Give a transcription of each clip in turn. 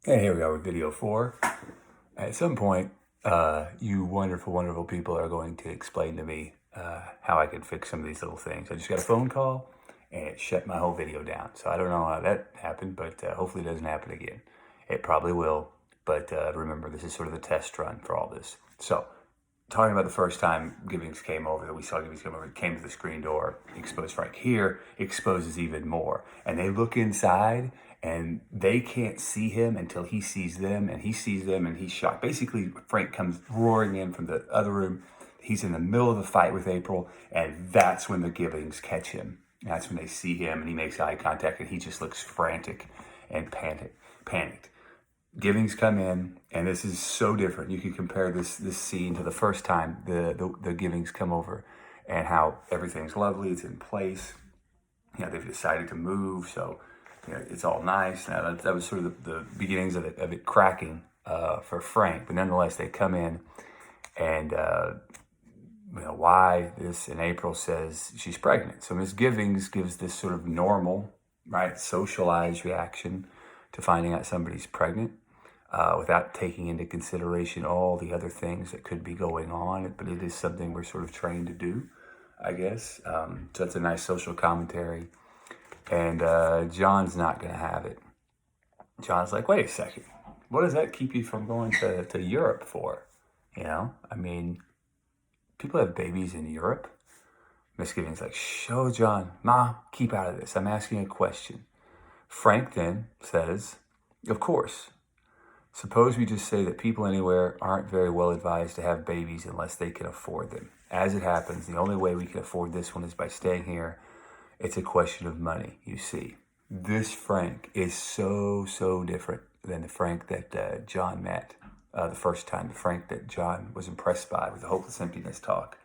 And here we are with video 4. At some point, you wonderful, wonderful people are going to explain to me how I can fix some of these little things. I just got a phone call and it shut my whole video down. So I don't know how that happened, but hopefully it doesn't happen again. It probably will, but remember, this is sort of the test run for all this. So, talking about the first time Gibbings came over, that we saw Gibbings come over, came to the screen door, exposed Frank. Here, exposes even more. And they look inside, and they can't see him until he sees them, and he sees them, and he's shocked. Basically, Frank comes roaring in from the other room. He's in the middle of the fight with April, and that's when the Gibbings catch him. That's when they see him, and he makes eye contact, and he just looks frantic and panicked. Gibbings come in, and this is so different. You can compare this scene to the first time the Gibbings come over, and how everything's lovely, it's in place. They've decided to move, so it's all nice. Now that was sort of the beginnings of it cracking for Frank. But nonetheless, they come in, and why this? And April says she's pregnant. So Miss Gibbings gives this sort of normal, right, socialized reaction to finding out somebody's pregnant. Without taking into consideration all the other things that could be going on. But it is something we're sort of trained to do, I guess. So it's a nice social commentary. And John's not going to have it. John's like, wait a second. What does that keep you from going to Europe for? I mean, people have babies in Europe. Miss Gibbings like, show John, Ma, keep out of this. I'm asking a question. Frank then says, of course. Suppose we just say that people anywhere aren't very well advised to have babies unless they can afford them. As it happens, the only way we can afford this one is by staying here. It's a question of money, you see. This Frank is so different than the Frank that John met the first time, the Frank that John was impressed by with the hopeless emptiness talk.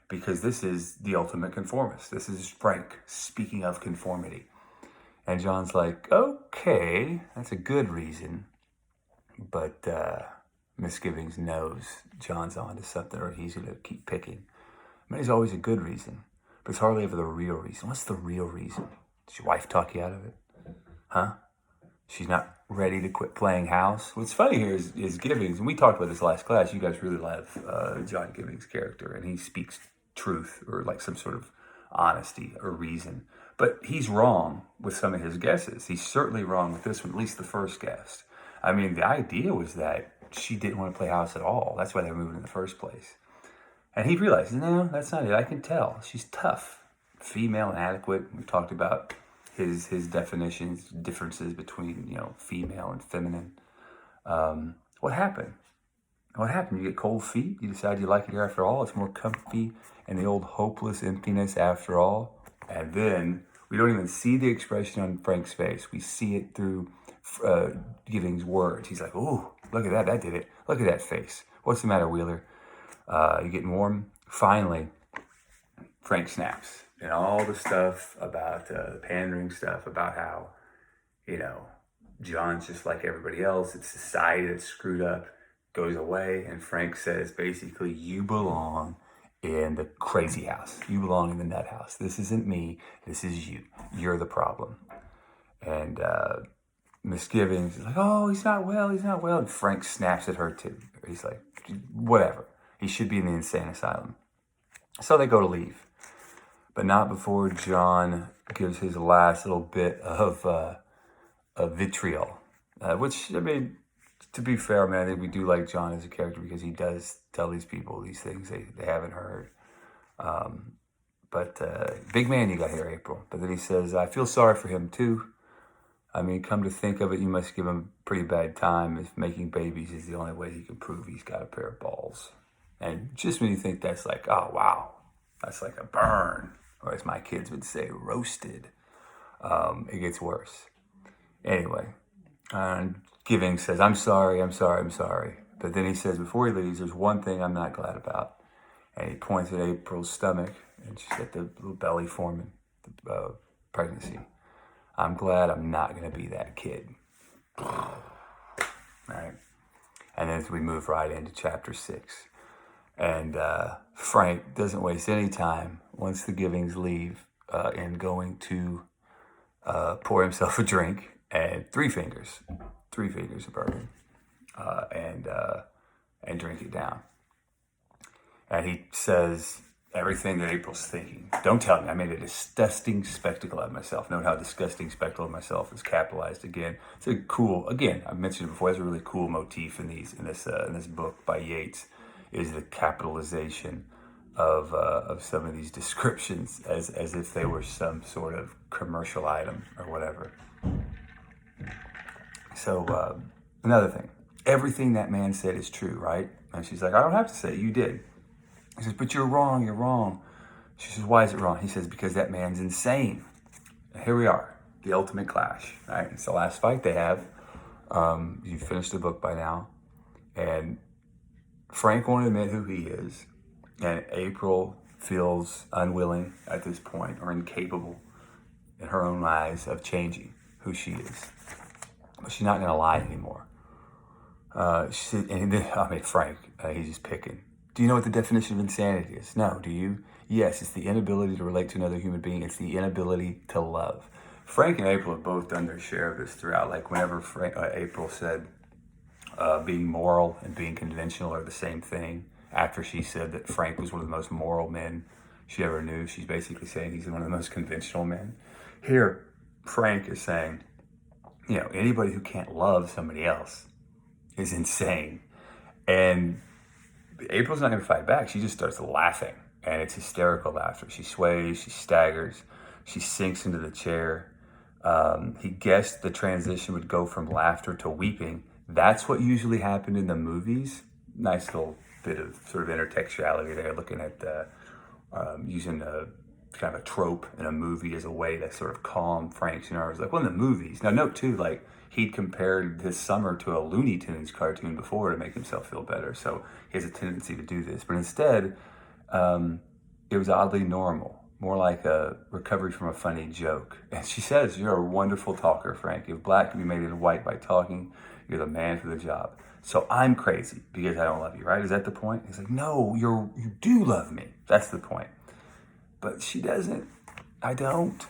Because this is the ultimate conformist. This is Frank speaking of conformity. And John's like, okay, that's a good reason. But Miss Gibbings knows John's on to something, or he's going to keep picking. Money's always a good reason, but it's hardly ever the real reason. What's the real reason? Did your wife talk you out of it? Huh? She's not ready to quit playing house? What's funny here is Gibbings, and we talked about this last class, you guys really love John Gibbings' character, and he speaks truth, or like some sort of honesty or reason. But he's wrong with some of his guesses. He's certainly wrong with this one, at least the first guess. I mean, the idea was that she didn't want to play house at all. That's why they were moving in the first place. And he realized, no, that's not it. I can tell. She's tough, female, inadequate. We talked about his definitions, differences between, female and feminine. What happened? What happened? You get cold feet? You decide you like it here after all? It's more comfy and the old hopeless emptiness after all? And then we don't even see the expression on Frank's face. We see it through Gibbings' words. He's like, "Ooh, look at that! That did it! Look at that face! What's the matter, Wheeler? You getting warm?" Finally, Frank snaps, and all the stuff about the pandering stuff about how, John's just like everybody else. It's society that's screwed up. Goes away, and Frank says, basically, you belong in the crazy house. You belong in the nut house. This isn't me. This is you. You're the problem. And Miss Gibbings is like, oh, he's not well. And Frank snaps at her too. He's like, whatever. He should be in the insane asylum. So they go to leave. But not before John gives his last little bit of vitriol. Which, I mean, to be fair, man, I think we do like John as a character because he does tell these people these things they haven't heard. But big man you got here, April. But then he says, I feel sorry for him too. I mean, come to think of it, you must give him a pretty bad time if making babies is the only way he can prove he's got a pair of balls. And just when you think that's like, oh, wow, that's like a burn, or as my kids would say, roasted, it gets worse. Anyway, Gibbings says, I'm sorry. But then he says, before he leaves, there's one thing I'm not glad about. And he points at April's stomach, and she's got the little belly forming, the pregnancy. I'm glad I'm not going to be that kid. All right. And then we move right into chapter 6. And Frank doesn't waste any time once the Gibbings leave in going to pour himself a drink, and three fingers 3 fingers of bourbon, and drink it down. And he says everything that April's thinking. Don't tell me I made a disgusting spectacle of myself. Note how disgusting spectacle of myself is capitalized again. It's a cool, again, I've mentioned it before, it's a really cool motif in this book by Yates, is the capitalization of some of these descriptions as if they were some sort of commercial item or whatever. So another thing, everything that man said is true, right? And she's like, I don't have to say it, you did. He says, but you're wrong, you're wrong. She says, why is it wrong? He says, because that man's insane. And here we are, the ultimate clash, right? It's the last fight they have. You've finished the book by now. And Frank won't admit who he is. And April feels unwilling at this point, or incapable in her own eyes of changing who she is. But she's not going to lie anymore. She said, and then, Frank, he's just picking. Do you know what the definition of insanity is? No, do you? Yes, it's the inability to relate to another human being. It's the inability to love. Frank and April have both done their share of this throughout. Like whenever April said being moral and being conventional are the same thing, after she said that Frank was one of the most moral men she ever knew, she's basically saying he's one of the most conventional men. Here, Frank is saying, anybody who can't love somebody else is insane. And April's not going to fight back. She just starts laughing, and it's hysterical laughter. She sways, she staggers, she sinks into the chair. He guessed the transition would go from laughter to weeping. That's what usually happened in the movies. Nice little bit of sort of intertextuality there, looking at using a kind of a trope in a movie as a way to sort of calm Frank's nerves. Like, well, in the movies. Now, note too, like, he'd compared this summer to a Looney Tunes cartoon before to make himself feel better. So he has a tendency to do this. But instead, it was oddly normal, more like a recovery from a funny joke. And she says, you're a wonderful talker, Frank. If black can be made into white by talking, you're the man for the job. So I'm crazy because I don't love you, right? Is that the point? He's like, no, you do love me. That's the point. But she doesn't. I don't.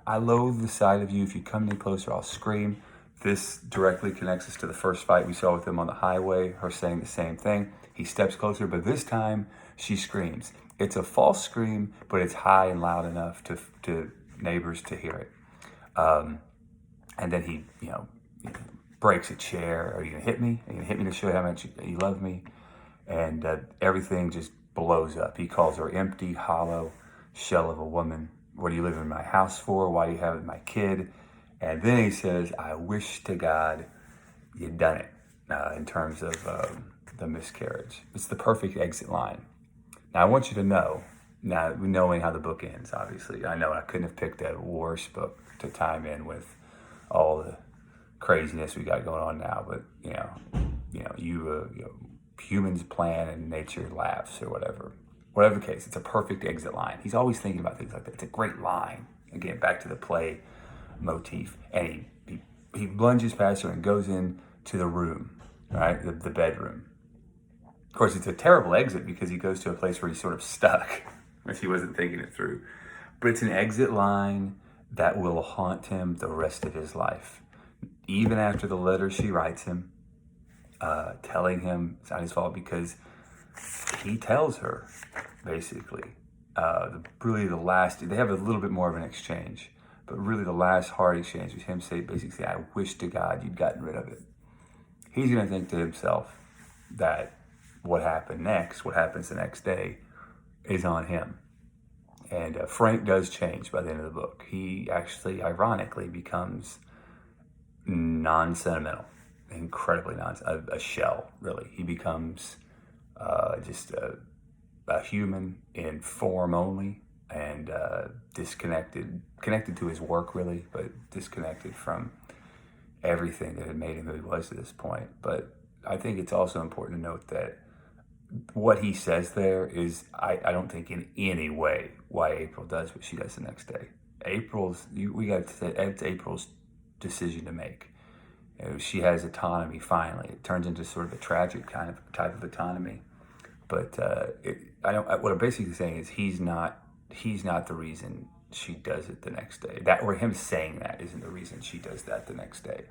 I loathe the sight of you. If you come any closer, I'll scream. This directly connects us to the first fight we saw with him on the highway, her saying the same thing. He steps closer, but this time she screams. It's a false scream, but it's high and loud enough to neighbors to hear it. And then he, breaks a chair. Are you going to hit me? Are you going to hit me to show how much you love me? And everything just blows up. He calls her empty, hollow shell of a woman. What are you living in my house for? Why do you have my kid? And then he says, I wish to God you'd done it, in terms of the miscarriage. It's the perfect exit line. Now, I want you to know, now knowing how the book ends, obviously, I know I couldn't have picked a worse book to time in with all the craziness we got going on now, but, humans plan and nature laughs or whatever. Whatever the case, it's a perfect exit line. He's always thinking about things like that. It's a great line. Again, back to the play motif. And he lunges past her and goes into the room, right? The bedroom. Of course, it's a terrible exit because he goes to a place where he's sort of stuck if he wasn't thinking it through. But it's an exit line that will haunt him the rest of his life. Even after the letter she writes him, telling him it's not his fault, because he tells her, basically, really the last, they have a little bit more of an exchange, but really the last hard exchange was him basically, I wish to God you'd gotten rid of it. He's going to think to himself that what happens the next day, is on him. And Frank does change by the end of the book. He actually, ironically, becomes non-sentimental, incredibly a shell, really. He becomes just a human in form only, and connected to his work, really, but disconnected from everything that had made him who he was to this point. But I think it's also important to note that what he says there is, I don't think in any way why April does what she does the next day. It's April's decision to make. She has autonomy finally. It turns into sort of a tragic type of autonomy. But what I'm basically saying is he's not the reason she does it the next day. That, or him saying that, isn't the reason she does that the next day.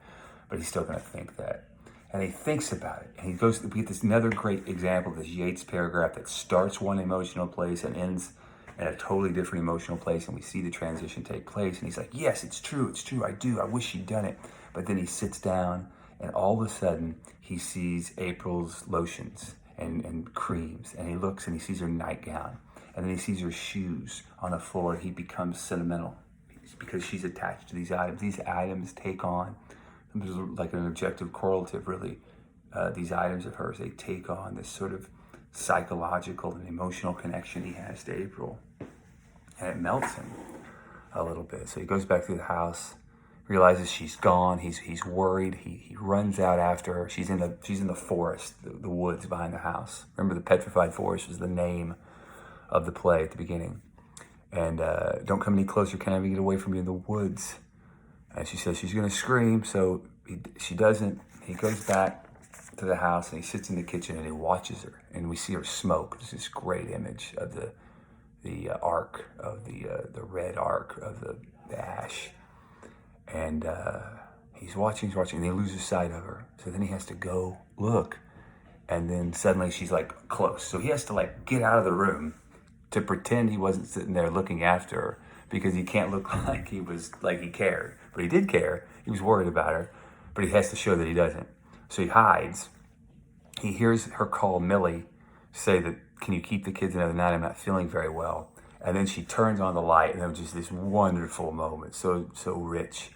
but he's still going to think that. And he thinks about it. And he goes, we get this another great example of this Yeats paragraph that starts one emotional place and ends in a totally different emotional place. And we see the transition take place. And he's like, yes, it's true, I do, I wish she'd done it. But then he sits down and all of a sudden he sees April's lotions and creams. And he looks and he sees her nightgown. And then he sees her shoes on the floor. He becomes sentimental because she's attached to these items. These items take on, there's like an objective correlative, really. These items of hers, they take on this sort of psychological and emotional connection he has to April. And it melts him a little bit. So he goes back through the house, realizes she's gone. He's worried. He runs out after her. She's in the forest, the woods behind the house. Remember, the Petrified Forest was the name of the play at the beginning. And don't come any closer, can't ever get away from you in the woods. And she says she's going to scream, so she doesn't. He goes back to the house and he sits in the kitchen and he watches her. And we see her smoke. There's this great image of the arc of the red arc of the ash. And he's watching, and he loses sight of her. So then he has to go look. And then suddenly she's like close. So he has to like get out of the room to pretend he wasn't sitting there looking after her, because he can't look like he cared. But he did care. He was worried about her, but he has to show that he doesn't. So he hides. He hears her call Millie, say that, can you keep the kids another night? I'm not feeling very well. And then she turns on the light, and it was just this wonderful moment, so rich,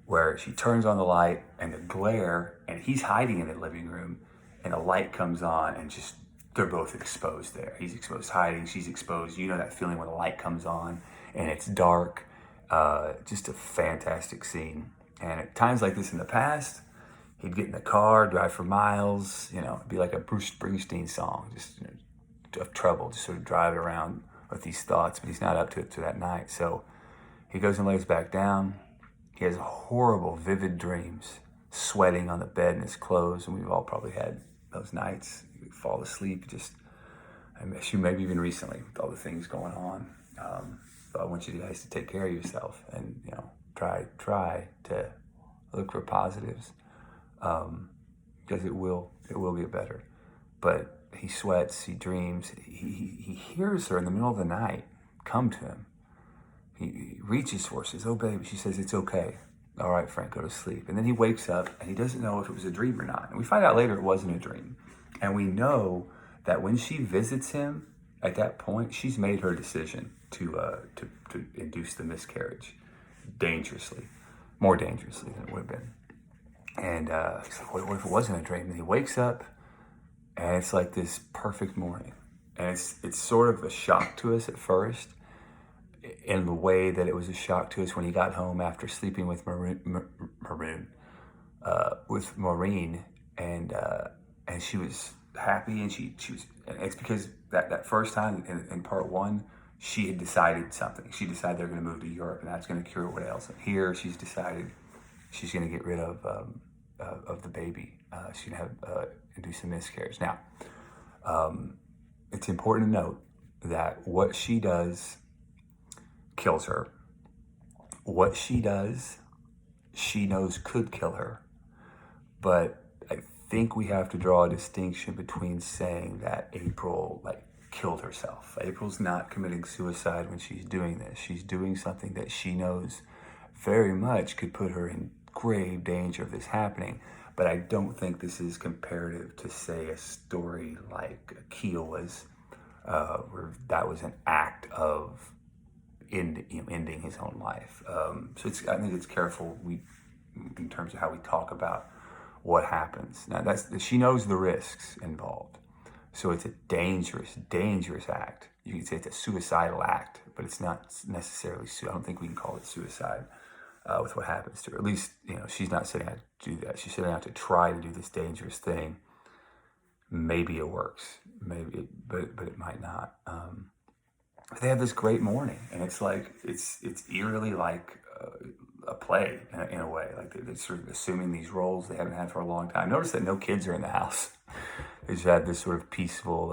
where she turns on the light and the glare, and he's hiding in the living room, and the light comes on, and just, they're both exposed there. He's exposed hiding, she's exposed. You know that feeling when the light comes on and it's dark. Just a fantastic scene. And at times like this in the past, he'd get in the car, drive for miles, it'd be like a Bruce Springsteen song, just of trouble, just sort of drive around with these thoughts, but he's not up to it to that night. So he goes and lays back down. He has horrible, vivid dreams, sweating on the bed in his clothes, and we've all probably had those nights. You fall asleep, I miss you, maybe even recently with all the things going on. So I want you guys to take care of yourself and, try to look for positives, because it will get better. But he sweats, he dreams, he hears her in the middle of the night come to him. He reaches for her, says, oh, baby. She says, it's okay. All right, Frank, go to sleep. And then he wakes up and he doesn't know if it was a dream or not. And we find out later it wasn't a dream. And we know that when she visits him at that point, she's made her decision to induce the miscarriage dangerously, more dangerously than it would have been. And he's like, what if it wasn't a dream? And he wakes up and it's like this perfect morning. And it's sort of a shock to us at first, in the way that it was a shock to us when he got home after sleeping with Maureen, and she was happy, and she was. And it's because that first time in part one, she had decided something. She decided they're going to move to Europe, and that's going to cure what else. And here, she's decided she's going to get rid of the baby. She's going to have induce a miscarriage. Now, it's important to note that what she does kills her. What she does, she knows could kill her. But I think we have to draw a distinction between saying that April killed herself. April's not committing suicide when she's doing this. She's doing something that she knows very much could put her in grave danger of this happening. But I don't think this is comparative to, say, a story like Keel where that was an act of ending his own life. So I think it's careful in terms of how we talk about what happens. Now, she knows the risks involved. So it's a dangerous, dangerous act. You could say it's a suicidal act, but it's not necessarily I don't think we can call it suicide with what happens to her. At least, she's not setting out to do that. She's setting out to try to do this dangerous thing. Maybe it works, but it might not. They have this great morning, and it's eerily like a play in a way. Like they're sort of assuming these roles they haven't had for a long time. Notice that no kids are in the house. They just had this sort of peaceful,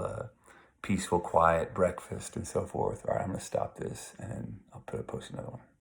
quiet breakfast and so forth. All right, I'm going to stop this, and then I'll post another one.